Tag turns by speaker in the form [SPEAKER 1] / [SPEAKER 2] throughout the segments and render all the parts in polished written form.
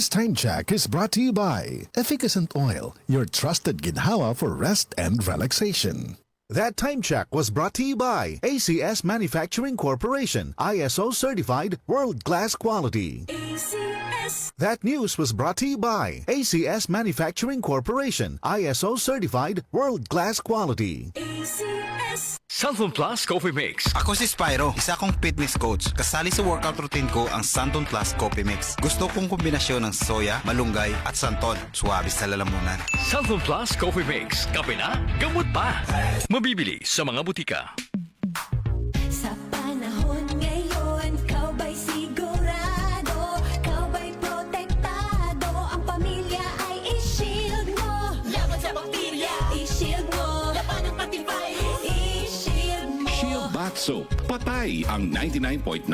[SPEAKER 1] This time check is brought to you by Efficacent Oil, your trusted ginhawa for rest and relaxation.
[SPEAKER 2] That time check was brought to you by ACS Manufacturing Corporation, ISO certified world-class quality.
[SPEAKER 3] ACS.
[SPEAKER 2] That news was brought to you by ACS Manufacturing Corporation, ISO certified world-class quality.
[SPEAKER 3] ACS.
[SPEAKER 4] Santon Plus Coffee Mix.
[SPEAKER 5] Ako si Spyro, isa kong fitness coach. Kasali sa workout routine ko ang Santon Plus Coffee Mix. Gusto kong kombinasyon ng soya, malunggay at santon. Suwabe sa lalamunan.
[SPEAKER 4] Santon Plus Coffee Mix. Kape na, gamot pa. Mabibili sa mga butika.
[SPEAKER 3] Sa panahon ngayon, kau ba'y sigurado? Kau ba'y protektado? Ang pamilya ay i-shield mo. Laban sa bakterya, i-shield mo. Laban ng patibay, i-shield mo.
[SPEAKER 6] Shield Bath Soap. Patay ang 99.9%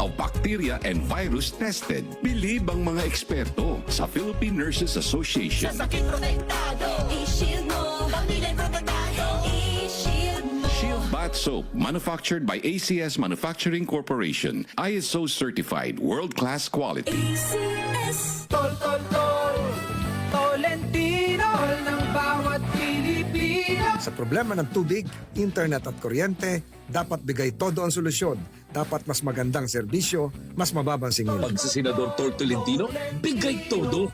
[SPEAKER 6] of bacteria and virus tested. Bilib ang mga eksperto sa Philippine Nurses Association.
[SPEAKER 3] Sa sakit protektado, i-shield mo. Pamilya protektado, i-shield mo.
[SPEAKER 6] Shield Bath Soap, manufactured by ACS Manufacturing Corporation. ISO certified, world-class quality.
[SPEAKER 3] ACS.
[SPEAKER 7] Tol, tol, tol, Tolentino, tol ng bawat Pilipino.
[SPEAKER 8] Sa problema ng tubig, internet at kuryente, dapat bigay todo ang solusyon. Dapat mas magandang serbisyo, mas mababang singil.
[SPEAKER 9] Pag si Senador Tor Tolentino, bigay todo.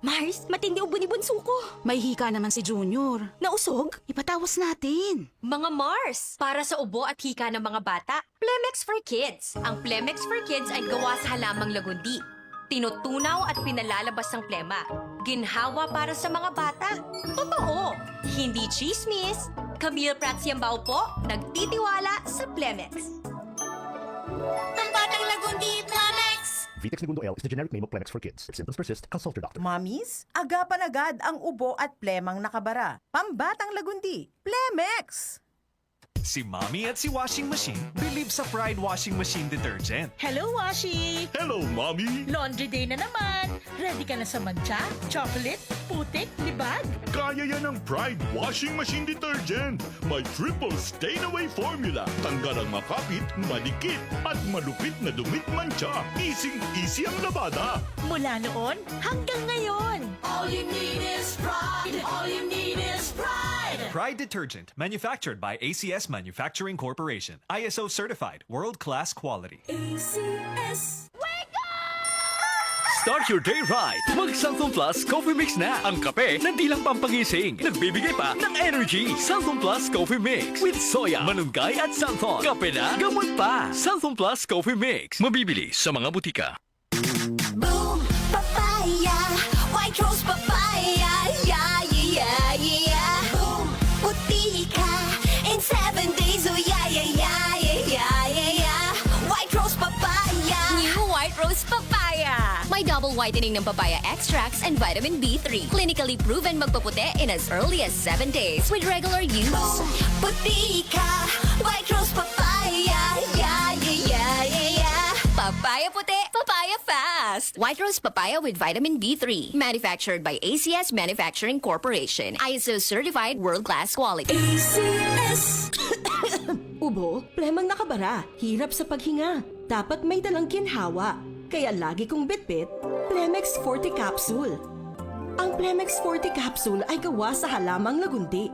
[SPEAKER 10] Mars, matindi ubo ni bunso ko. May hika naman si Junior. Nausog? Ipatawas natin.
[SPEAKER 11] Mga Mars, para sa ubo at hika ng mga bata, Plemex for Kids. Ang Plemex for Kids ay gawa sa halamang lagundi. Tinutunaw at pinalalabas ang plema. Ginhawa para sa mga bata. Totoo! Hindi chismis. Camille Pratsiambao po, nagtitiwala sa Plemex. Pambatang lagundi, Plemex!
[SPEAKER 12] Vitex Segundo L is the generic name of Plemex for kids. If symptoms persist, consult your doctor.
[SPEAKER 7] Mamis, agapan agad ang ubo at plemang nakabara. Pambatang lagundi, Plemex!
[SPEAKER 13] Si Mommy at si Washing Machine believe sa Pride Washing Machine Detergent.
[SPEAKER 14] Hello, Washi!
[SPEAKER 13] Hello, Mommy!
[SPEAKER 14] Laundry day na naman! Ready ka na sa mancha, chocolate, putik, libag?
[SPEAKER 15] Kaya yan ang Pride Washing Machine Detergent. May triple stain-away formula. Tanggal ang makapit, malikit, at malupit na dumit mancha. Easy ang labada.
[SPEAKER 14] Mula noon hanggang ngayon.
[SPEAKER 3] All you need is pride. All you need is pride.
[SPEAKER 13] Pride Detergent, manufactured by ACS Manufacturing Corporation. ISO certified, world-class quality.
[SPEAKER 3] ACS.
[SPEAKER 4] Start your day right. Mag Santon Plus Coffee Mix na. Ang kape na di lang pampagising. Nagbibigay pa ng energy. Santon Plus Coffee Mix with soya, malunggay at santon. Kape na, gamot pa. Santon Plus Coffee Mix. Mabibili sa mga butika.
[SPEAKER 3] Boom, papaya. White rose papaya. Yeah, yeah, yeah. Boom, puti ka. In 7 days, oh yeah, yeah, yeah, yeah, yeah, yeah. White rose papaya.
[SPEAKER 11] New White Rose Papaya. May double whitening ng papaya extracts and vitamin B3. Clinically proven magpaputi in as early as 7 days with regular use.
[SPEAKER 3] Boom, puti ka. White rose papaya. Yeah, yeah, yeah, yeah, yeah.
[SPEAKER 11] Papaya puti, papaya fast. White Rose Papaya with vitamin B3. Manufactured by ACS Manufacturing Corporation. ISO certified world-class quality.
[SPEAKER 3] ACS.
[SPEAKER 10] Ubo, plemang nakabara, hirap sa paghinga. Dapat may dalang ginhawa. Kaya lagi kong bitbit, Plemex Forte Capsule. Ang Plemex Forte Capsule ay gawa sa halamang lagundi.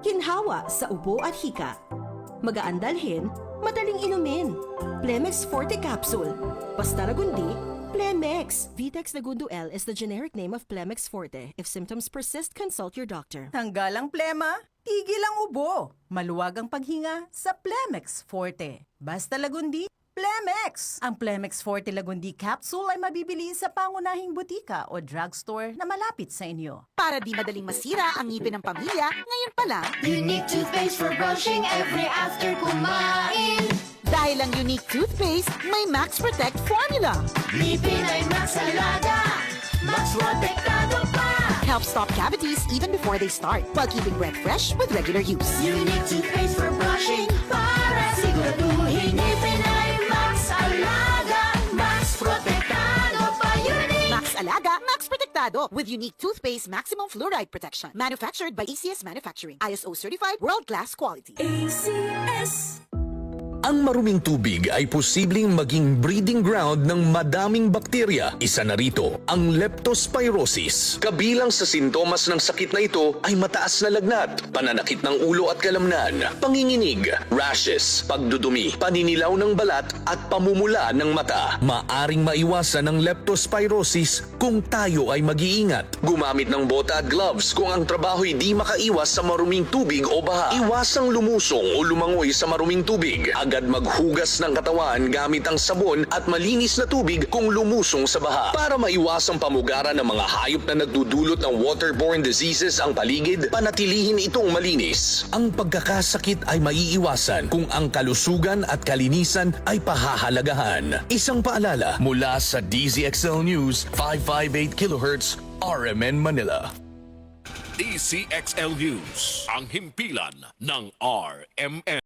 [SPEAKER 10] Ginhawa sa ubo at hika. Magaan dalhin, madaling inumin. Plemex Forte Capsule. Basta lagundi, Plemex. Vitex Segundo L is the generic name of Plemex Forte. If symptoms persist, consult your doctor.
[SPEAKER 7] Tanggal ang plema, tigil ang ubo. Maluwag ang paghinga sa Plemex Forte. Basta lagundi, Plemex! Ang Plemex Forte Lagundi Capsule ay mabibili sa pangunahing butika o drugstore na malapit sa inyo.
[SPEAKER 16] Para di madaling masira ang ngipin ng pamilya, ngayon pa lang.
[SPEAKER 3] Unique toothpaste for brushing every after kumain.
[SPEAKER 16] Dahil ang unique toothpaste, may Max Protect formula.
[SPEAKER 3] Ngipin ay Max Alaga. Max Protektado pa.
[SPEAKER 16] Helps stop cavities even before they start, while keeping breath fresh with regular use.
[SPEAKER 3] Unique toothpaste for brushing para siguraduhin ngipin ay Max Alaga. Max Protektado pa. Unique.
[SPEAKER 16] Max Alaga, Max Protektado with unique toothpaste maximum fluoride protection. Manufactured by ACS Manufacturing. ISO certified world-class quality.
[SPEAKER 3] ACS.
[SPEAKER 17] Ang maruming tubig ay posibleng maging breeding ground ng madaming bakterya. Isa na rito ang leptospirosis. Kabilang sa sintomas ng sakit na ito ay mataas na lagnat, pananakit ng ulo at kalamnan, panginginig, rashes, pagdudumi, paninilaw ng balat at pamumula ng mata. Maaring maiwasan ang leptospirosis kung tayo ay mag-iingat. Gumamit ng bota at gloves kung ang trabaho'y di makaiwas sa maruming tubig o baha. Iwasang lumusong o lumangoy sa maruming tubig. Agad maghugas ng katawan gamit ang sabon at malinis na tubig kung lumusong sa baha. Para maiwasang pamugaran ng mga hayop na nagdudulot ng waterborne diseases ang paligid, panatilihin itong malinis. Ang pagkakasakit ay maiiwasan kung ang kalusugan at kalinisan ay pahahalagahan. Isang paalala mula sa DZXL News 558 kHz RMN Manila.
[SPEAKER 9] DCXL News, ang himpilan ng RMN.